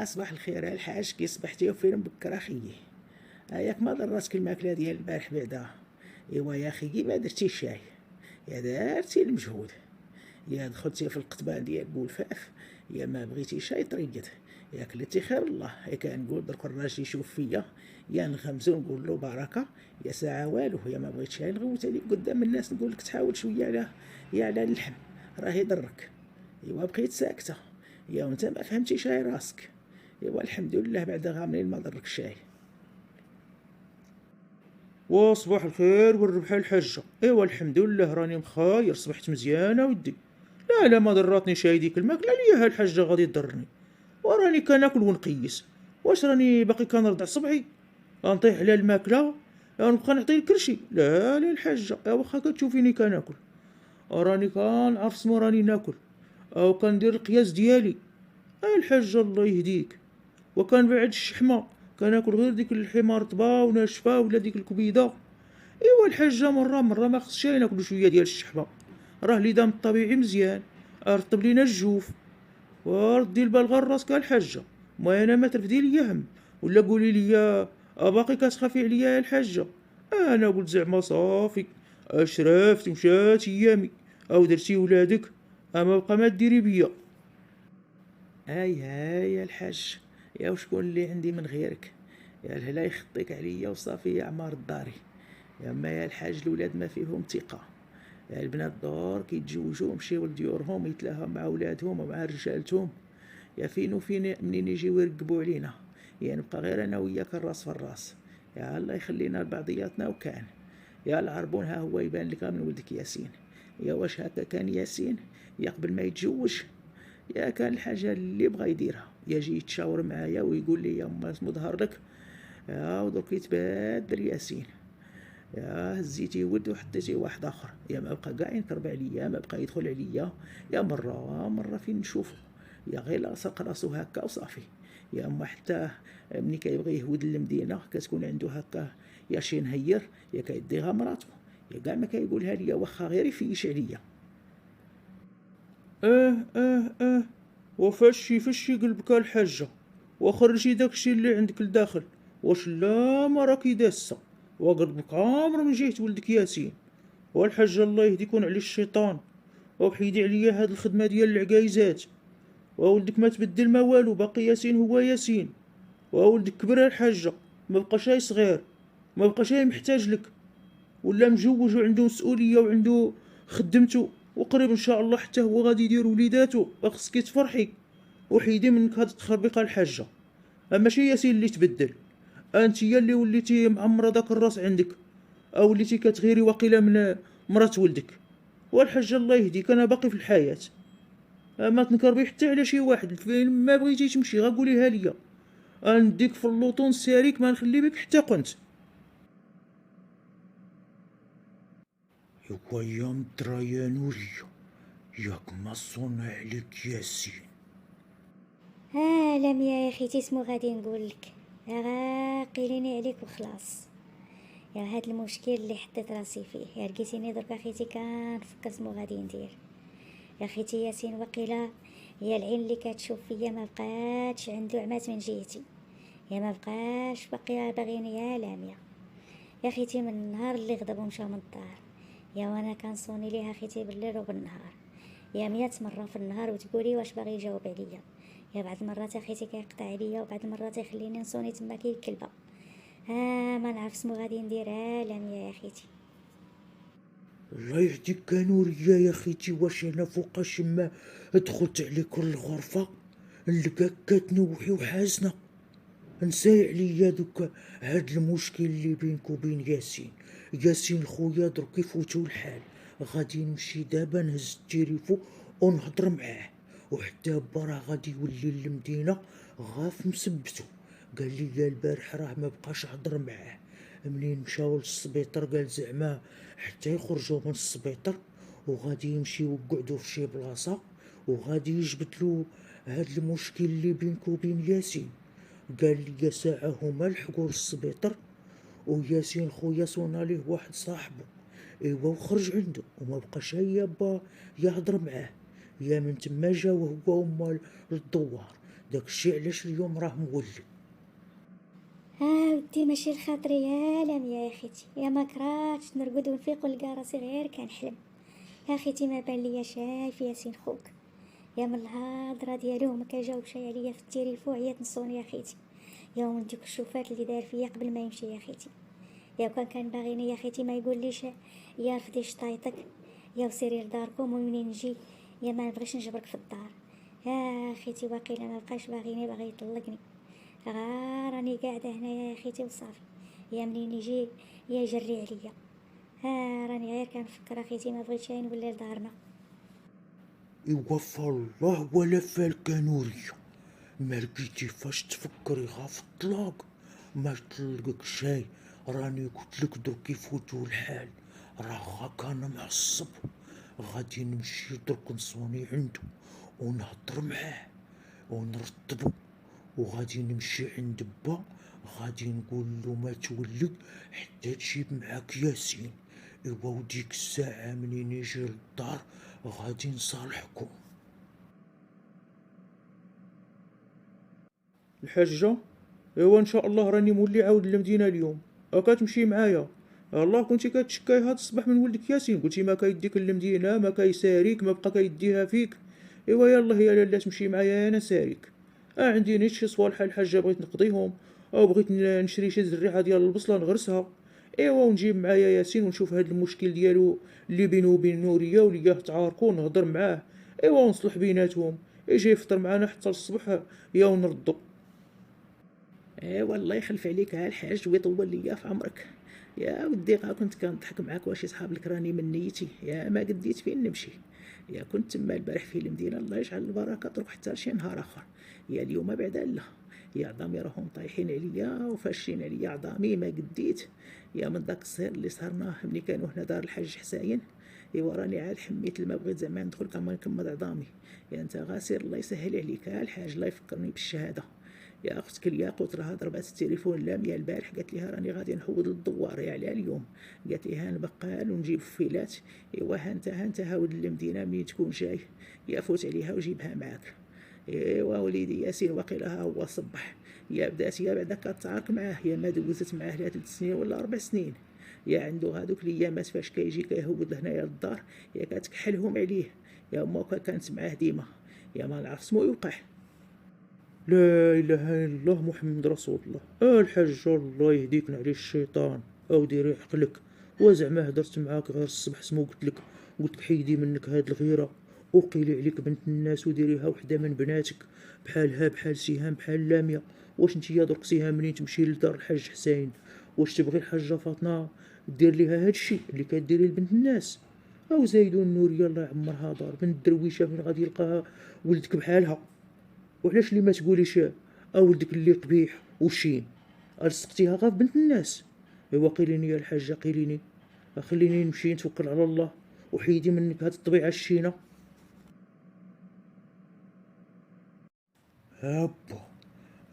صباح الخير الحاج، كي صبحتي وفين بكرة خيي؟ ياك ما ضراتك الماكلة ديال البارح بعدا؟ ايوا يا خيي ما درتي الشاي، يا دارتي المجهود، يا دخلتي في القطبان ديال بولفاف، يا ما بغيتي شاي طريقت، يا كلتي خير الله. يا كنقول درك الراجل يشوف فيا، يا نغمزو نقول له بركه، يا ساعه والو. يا ما بغيت شاي نغوت عليك قدام الناس نقول لك تحاول شويه على اللحم، راه يضرك. ايوا بقيت ساكته، يا وانت ما فهمتي شاي راسك. ايوا الحمد لله بعدا غامرين ما ضرك الشاي. وصباح الخير والربح الحجة. ايوا الحمد لله راني مخاير، صبحت مزيانة ودي. لا لا، ما ضراتني شاي ديك الماكلة ليها الحجة غادي تضرني، وراني كناكل ونقيس. واش راني باقي كنرضع صبعي؟ غنطيح على الماكلة غنبقى نعطي الكرشي؟ لا لا الحجة، واخا كتشوفيني كناكل راني كنعرف سمو راني ناكل، او كندير القياس ديالي. الحجة الله يهديك. وكان بعد الشحمة كناكل غير ديك اللحمة رطبة وناشفة ولا ديك الكبيدة. ايوا الحاجة مرة ما خصش ناكلو شوية ديال الشحمة، راه اللي دام الطبيعي مزيان، رطب لينا الجوف. وردي البال غير راسك الحاجة، ما انا ما ترفدي ليا هم ولا قولي ليا باقي كتخافي عليا يا الحاجة. انا قلت زعما صافي، اشرفت ومشات ايامي، او درتي ولادك اما بقى ما ديري بيا. هاي يا الحاج، يا وشكون اللي عندي من غيرك؟ يا الهلا يخطيك عليا وصافي يا عمار الداري. يا ما يا الحاج الولاد ما فيهم ثقة، يا البنات دور كيتزوجوا ومشيو لديورهم يتلاهوا مع ولادهم ومع رجالتهم. يا فين وفين منين يجيو يرقبوا علينا، يا نبقى غير انا وياك الراس في الراس. يا الله يخلينا لبعضياتنا وكان. يا العربون ها هو يبان لك من ولدك ياسين. يا واش هكا كان ياسين؟ يا قبل ما يتزوج يا كان الحاجة اللي بغا يديرها، يا جي يتشاور معايا ويقول لي يا ما مظهر لك. يا ودرك يتبادل ياسين، يا هزيتي ولد وحطيتي واحد اخر، يا ما بقى كاع ينكرب عليا، ما بقى يدخل عليا. يا مرة فين نشوفه، يا غير لاصق راسو هكا وصافي. يا اما حتى ملي كيبغي يهود المدينة كتكون عنده هكا يا شي نهير، يا كيديها مراتو، يا كاع ما كيقولها ليا واخا غير يفيش عليا. اه وفشي قلبك الحاجة، وخرجي داكشي اللي عندك لداخل. واش لا ما راكي داسة وقلبك عامر من جهة ولدك ياسين. والحاجة الله يهديكون على الشيطان، وحيدي عليا هاد الخدمة ديال العكايزات. وولدك ما تبدل ما والو، باقي ياسين هو ياسين. وولدك كبر الحاجة، ما بقاش صغير، ما بقاش محتاج لك، ولا مجوج وعنده مسؤوليه وعنده خدمته، وقريب ان شاء الله حتى هو غادي يدير وليداتو. خصك تفرحي وحيدي منك هاد التخربيقه الحاجه. اما شي ياسين اللي تبدل، انت هي اللي وليتي معمره داك الراس عندك، او وليتي كتغيري وقيله من مرات ولدك. والحاجه الله يهديك انا باقي في الحياه، ما تنكربي حتى على شي واحد. فين ما بغيتي تمشي غقوليها ليا، نديك في اللوطون ساريك ما نخلي بك حتى قنت. يوا يا مدرا يا نورية، ياك ما صنع عليك ياسين. لميا يا خيتي اسمو غادي نقولك، قيليني عليك وخلاص. يا هاد المشكل اللي حطيت راسي فيه، يا لقيتيني دركا خيتي كنفكر اسمو غادي ندير. يا خيتي ياسين وقيله هي العين اللي كتشوف فيا ما بقاتش عنده عمات من جهتي، يا ما بقاش باغيني يا لاميا. يا خيتي من النهار اللي غضب ومشى من الدار، يا وانا كنصوني ليها خيتي بالليل وبالنهار، يا 100 مره في النهار وتقولي واش باغي يجاوب عليا. يا بعض المرات اخيتي كيقطع عليا، وبعض المرات يخليني نصوني تما كي الكلبه. ما نعرف سمو غادي ندير لاميا يا خيتي. الله يهديك يا نورية يا خيتي، واش انا فوقاش ما دخلت عليك الغرفة نلقاك كتنوحي وحازنة. نساي عليا دوك هاد المشكل اللي بينك وبين ياسين. ياسين خويا درك يفوتو الحال، غادي نمشي دابا نهز التليفون ونهضر معاه، وحتى با راه غادي يولي للمدينة غاف مسبتو. قال لي البارح راه ما بقاش هضر معاه، منين مشاو للسبيطر قال زعما حتى يخرجوا من السبيطر وغادي يمشيو يقعدوا في شي بلاصه، وغادي يجبدلو هاد المشكل اللي بينك وبين ياسين. قال لي ساعة هما لحقوا للسبيطر، وياسين خويا صونا ليه واحد صاحبه، ايوا وخرج عنده وما بقاش هيا با يهضر معاه. يا من تما جا وهو وما للدوار داكشي علاش اليوم راه مولي. ودي ماشي لخاطري يا لميا يا خيتي، يا ما كرهتش نرقد ونفيق ونلقى راسي غير كنحلم. يا خيتي ما بان ليا شايف ياسين خوك، يا من الهضره ديالو ما كيجاوبش عليا في التليفون، عيات نصوني يا خيتي. يا من ديك الشوفات اللي دار فيا قبل ما يمشي يا خيتي. يا كان باغيني يا خيتي ما يقوليش يا رفدي شطايطك يا وسيري لداركم، ومنين نجي يا ما نبغيش نجبرك في الدار. يا خيتي واقيلا ما بقاش باغيني، باغي يطلقني. راني قاعده هنايا يا خيتي وصافي، يا منين يجي يا يجري عليا. راني غير كنفكر اخيتي ما بغيتش نولي لدارنا. يوفى الله ولا فالكانورية، ما لقيتي فاش تفكري غا في الطلاق ما يطلقك شاي. راني قلتلك درك يفوتو الحال، راه غا كان معصب. غادي نمشي درك نصوني عندو ونهضر معاه ونرتبو، وغادي نمشي عند با غادي نقولو ما تولد حتى تجيب معاك ياسين. ايوا وديك الساعة منين يجي للدار غادي نصالحكم. الحاجة، ايوا ان شاء الله راني مولي عاود للمدينة اليوم، كتمشي معايا؟ الله كنتي كتشكاي هاد الصباح من ولدك ياسين، قلتي ما كيديك للمدينة، ما كيساريك، ما بقى كيديها فيك. ايوا يلا هي لالا تمشي معايا انا ساريك. عندي نيت شي صوالح الحاجة بغيت نقضيهم، او بغيت نشري شي زريعة ديال البصلة نغرسها. ايوا ونجيب معايا ياسين ونشوف هاد المشكل ديالو اللي بينو وبين نورية ولياه تعاركو، نهضر معاه ايوا ونصلح بيناتهم، يجي يفطر معانا حتى الصبح يا ونردو. والله يخلف عليك الحاج ويطول ليا في عمرك. يا ودي كنت كنضحك معاك واش صحاب لك راني من نيتي، يا ما قديت فين نمشي. يا كنت تما البارح في المدينه، الله يجعل البركه تروح حتى لشي نهار اخر. يا اليوم بعدا لا، يا عظامي راهم طايحين عليا وفاشين عليا عظامي ما قديت. يا من داك الصهر اللي صهرناه ملي كانوا هنا دار الحاج حسين، ايوا راني عاد حميت الماء بغيت زعما ندخل كما نكمل عظامي. يا انت غاسير الله يسهل عليك الحاج، الله يفكرني بالشهاده. يا اختك الياقوت راه ضربات التليفون لامية البارح، قالت ليها راني غادي نحوض للدوار على اليوم. قالت لي ها نبقال ونجيب فيلات. ايوا ها انت هاود المدينه ملي تكون جاي، يا فوت عليها وجيبها معاك. ايوا وليدي ياسين واقيلا ها هو صبح. يا بدات يا بعدا كتعارك معاه، يا ما دوزت معاه لا 3 سنين ولا 4 سنين. يا عنده هادوك الايامات فاش كيجي كيهود لهنايا للدار، يا كتكحلهم عليه. يا ما كانت معاه ديما، يا ما نعرف سمو يوقع. لا اله الا الله محمد رسول الله. الحاج الله يهديك على الشيطان، او ديري عقلك. وزعما هدرت معاك غير الصبح سمو قلت لك حيدي منك هاد الغيره، وقيلي عليك بنت الناس وديريها وحده من بناتك، بحالها بحال سهام بحال لاميه. واش نتيا درك سهام منين تمشي لدار الحاج حسين واش تبغي الحاجه فاطمه دير ليها هادشي اللي كديري لبنت الناس؟ او زايدون نوريه الله يعمرها دار بنت درويشه فين غادي يلقاها ولدك بحالها؟ وعلاش اللي ما تقوليش ولدك اللي قبيح وشين الصقتيها غير بنت الناس؟ ايوا قيليني يا الحاجه قيليني، خليني نمشي نتوكل على الله وحيدي منك هاد الطبيعه الشينه. هابا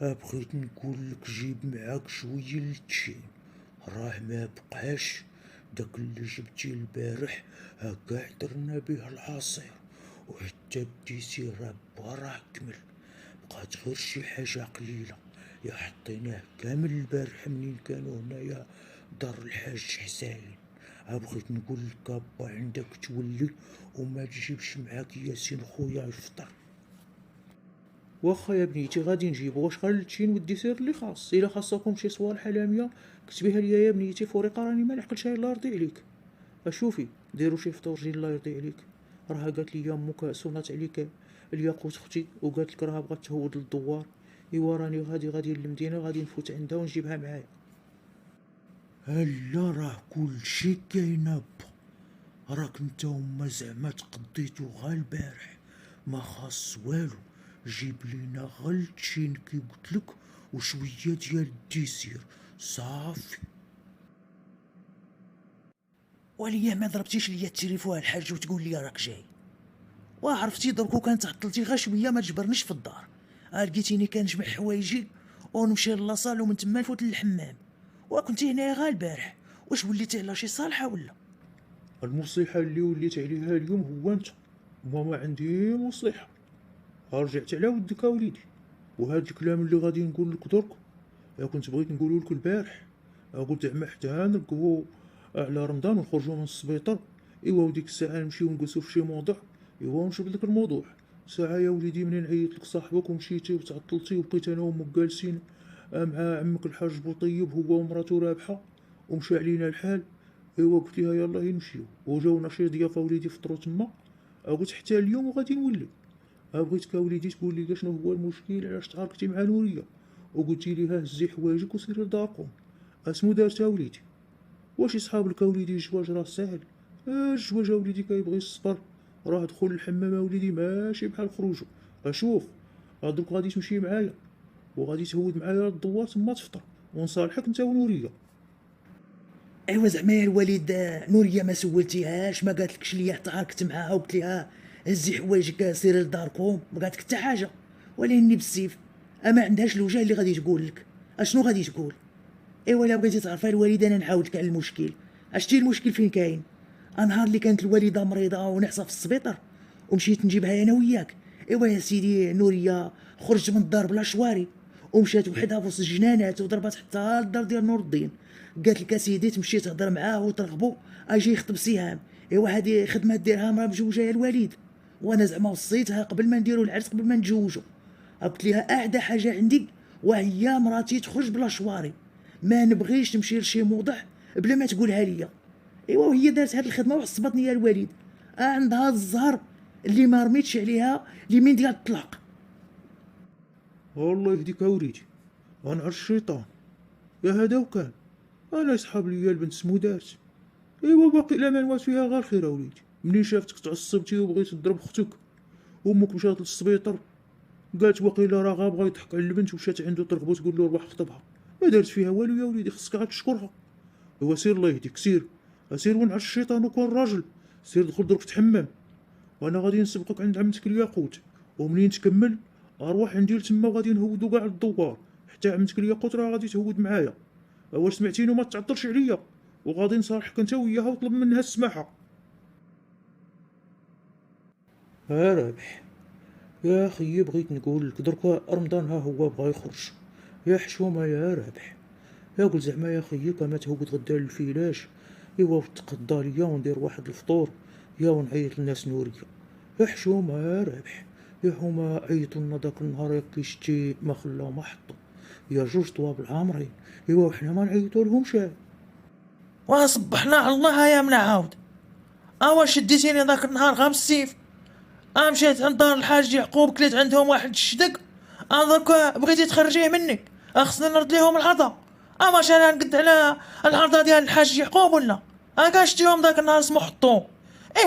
بغيت نقول لك جيب معاك شويه للتشين، راه ما بقاش داك اللي جبتي البارح كاع درنا به العصير، وحتى بديتي راه راه كمل، بقات غير شي حاجه قليله. يا حطيناه كامل البارح منين كانوا هنايا دار الحاج حسين. بغيت نقول لك با عندك تولي وما تجيبش معاك ياسين خويا يفطر. واخا يا بنيتي غادي نجيبو، واش غير التشين والديسير اللي خاص؟ الا خاصكم شي صوالح لاميه كتبيها ليا يا بنيتي فوريقه، راني ما نعقلش الله يرضي عليك. اشوفي ديروا شي فطور جي الله يرضي عليك. راه قالت لي امك صونات عليك الياقوت اختي وقالت لك راه بغات تهود للدوار. ايوا راني غادي للمدينه، غادي نفوت عندها ونجيبها معايا. هلا راه كلشي كاين با، راك نتا هما زعما تقضيتو غا البارح، ما خاص والو. جيب لينا غا التشين كي قلتلك وشويه ديال الديسير صافي. وليا ما ضربتيش ليا التليفون الحاج وتقول لي راك جاي؟ وعرفتي دركو كانت عطلتي غير شويه ما تجبرنيش في الدار. لقيتيني كنجمع حوايجي ونمشي للاصال ومن تما نفوت للحمام. وكنتي هنايا غا البارح، واش وليتي على شي صالحه ولا؟ المصلحه اللي وليت عليها اليوم هو انت، وما عندي مصلحه. رجعت على ودك وليدي. وهاد الكلام اللي غادي نقول لك درك كنت بغيت نقولو لك البارح. قلت زعما حتى نركبو على رمضان ونخرجو من السبيطار، وديك الساعه نمشيو ونجلسو في شي موضوع، ونشوف داك الموضوع. ساعه يا وليدي منين عيط لك صاحبك ومشيتي وتعطلتي وبقيت انا وامك جالسين مع عمك الحاج بوطيب هو ومراتو رابحه، ومشى علينا الحال. قلت ليها يلاه نمشيو، وجاونا شي ضيافه وليدي فطرو تما. قلت حتى اليوم وغادي نولي. بغيتك وليدي تقول لي شنو هو المشكل، علاش تعاركتي مع نوريه، وقلتي ليها هزي حوايجك وسيري لداركم. اسمو دارتها وليدي؟ واش يصحاب لك وليدي الزواج راه ساهل؟ الزواج وليدي كيبغي الصبر، راه دخول الحمام وليدي ماشي بحال خروجو. شوف درك غادي تمشي معايا وغادي تهود معايا الدوار تما تفطر ونصالحك انت ونوريه. ايوا زعما يا الوالد نوريه ما سولتيهاش؟ ما قالتلكش ليا تعاركت معاها وقلت ليها هزي حوايجك سيري لداركم؟ ما قالت لك حتى حاجه؟ ولكني بالسيف ما عندهاش الوجه اللي غادي تقول لك. اشنو غادي تقول؟ ايوا الا بغيتي تعرفي الوالده انا نعاود لك على المشكل. اشتي المشكل فين كاين؟ نهار اللي كانت الوالده مريضه ونعسه في السبيطار ومشيت نجيبها انا وياك، ايوا يا سيدي نوريه خرجت من الدار بلا شواري ومشات وحدها في وسط الجنانات ودربات حتى للدار ديال نور الدين. قالت لك اسيدي تمشي تهضر معاه وترغبو اجي يخطب سهام. ايوا هذه خدمه ديرها مرا مجوجه يا الوالد، وانا زعما وصيتها قبل ما نديرو العرس قبل ما نتزوجو. قلت لها اعدى حاجه عندي وهي مراتي تخرج بلا شواري، ما نبغيش تمشي لشي موضع بلا ما تقولها ليا. ايوا وهي دارت هاد الخدمه وعصبتني يا الوالد. عندها الزهر اللي ما رميتش عليها اليمين ديال الطلاق. الله يهديك وليدي، غنعر الشيطان يا هذا. وكان انا يصحاب ليا البنت سمو دارت. باقي لا ما نوات فيها غير خير وليدي. منين شافتك تعصبتي وبغيت تضرب اختك وامك مشات للسبيطار، قالت وقيله راه غابغا يضحك على البنت ومشات عنده ترغبو تقول له روح خطبها. ما دارت فيها والو يا وليدي، خصك عاد تشكرها. سير الله يهديك، سير ونعس الشيطان وكون راجل. سير دخل درك تحمم، وانا غادي نسبقك عند عمتك الياقوت، ومنين تكمل اروح عندي لتما وغادي نهودو كاع الدوار حتى عمتك الياقوت راه غادي تهود معايا. واش سمعتيني؟ وما تعطلش عليا، وغادي نصالحك انت وياها وطلب منها السماحه. رابح يا اخي، بغيت نقول لك دركا رمضان ها هو بغا يخرج. يا حشومه يا رابح، قول زعما يا خيي كما تهود غدا للفيلاش، وتقضى ليا وندير واحد الفطور ونعيط للناس نوريه. يا حشومه يا رابح، يا هما عيطوا لنا داك النهار يا كي شتي ما خلاو ما حطوا يا جوج طواب العامرين. وحنا ما نعيطوا لهمش. وصبحنا على الله يا منعاود. واش شديتيني ذاك النهار غام السيف؟ مشيت عند دار الحاج يعقوب كليت عندهم واحد الشدق. درك بغيتي تخرجيه مني، خصني نرد ليهم العطا. واش انا نقد على العرضه ديال الحاج يعقوب ولا؟ كاع شتيهم ذاك النهار اسمو حطو.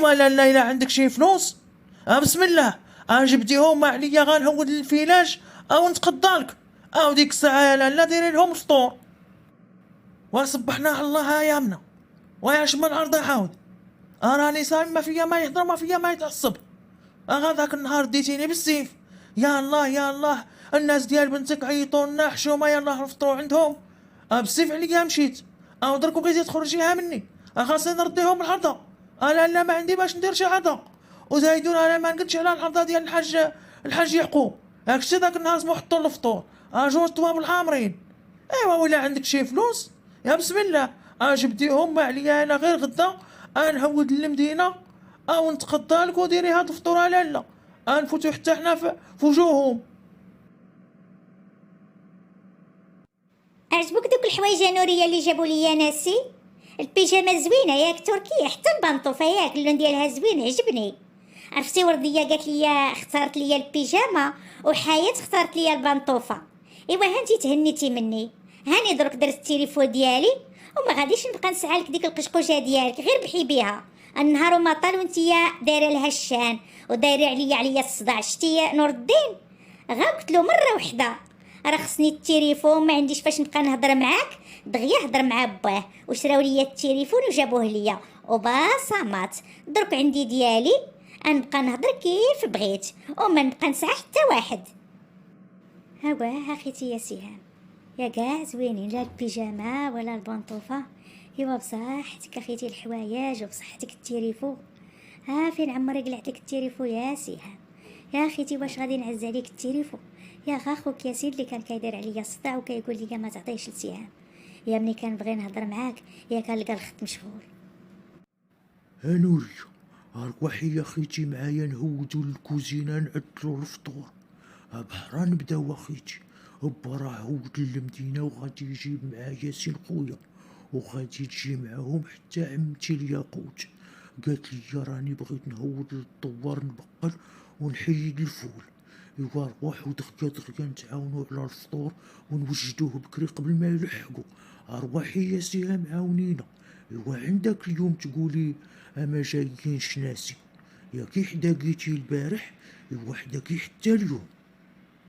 لا الا عندك شي فلوس بسم الله جبديهم ما عليا غنهود للفيلاج او نتقدالك. وديك الساعه لا ديري لهم الفطور. وصبحنا على الله يا منا. وياش من العرض عاود راني صايم، ما فيا ما يهضر ما فيا ما يتعصب. ذاك النهار ديتيني بالسيف. يا الله يا الله، الناس ديال بنتك عيطوا لنا حشومه يلاه نفطروا عندهم. بالسيف عليا مشيت. درك بغيتي تخرجيها مني، خاصني نرديهم العرضه. لا ما عندي باش ندير شي عرضه. وزايدون انا ما نقدش على العرضه ديال الحاج يعقوب. شتي ذاك النهار سمو حطوا الفطور جوج طواب العامرين. ولا عندك شي فلوس يا بسم الله جبديهم ما عليا انا غير غدا نهود للمدينه نتقدى لك وديري هاد الفطور. لا نفوتو حتى حنا في وجوههم. عجبوك دوك الحوايج يا نوريه اللي جابوا لي ناسي؟ البيجامه زوينه ياك تركيه، حتى البنطوفه ياك اللون ديالها زوين عجبني. عرفتي ورديه قالت لي اختارت لي البيجامه وحياه اختارت لي البنطوفه. هانتي تهنيتي مني. هاني درك درت التليفون ديالي وما غاديش نبقى نسعى لك ديك القشقوشه ديالك، غير بحي بيها. النهار وما طال وانتيا دايره لها الشان ودايره عليا الصداع. شتي نور الدين غا قلت له مره وحده راه خصني التليفون، ما عنديش فاش نبقى نهضر معاك. دغيا هضر مع باه وشراو ليا التليفون وجابوه ليا وبصمات. درك عندي ديالي نبقى نهضر كيف بغيت وما نبقى نسعى حتى واحد. ها خيتي يا سهام يا كاع زوينين، لا البيجامه ولا البنطوفه. بصحتك اخيتي الحوايج وبصحتك التليفون. فين عمري قلعت لك التليفون يا سهام؟ يا اخيتي واش غادي نعز عليك التليفون؟ يا خوك ياسين اللي كان كيدير عليا الصداع وكيقول لي ما تعطيش لسيام، يا ملي كنبغي نهضر معاك يا كنلقى الخط مشغول. نورية، أرواحي يا خيتي معايا نهودو للكوزينة نعدلو الفطور. بحرا نبداو أخيتي، راه هود للمدينة وغادي يجيب معاه ياسين خويا، وغادي تجي معاهم حتى عمتي الياقوت. قالت لي راني بغيت نهود للدوار نبقل ونحيد الفول. إوا رواحو دغيا نتعاونو على الفطور ونوجدوه بكري قبل ما يلحقو. أرواحي يا سهام عاونينا. إوا عندك اليوم تقولي أما جايين شناسي، يا كي حدا قيتي البارح إوا حدا كي حتى اليوم.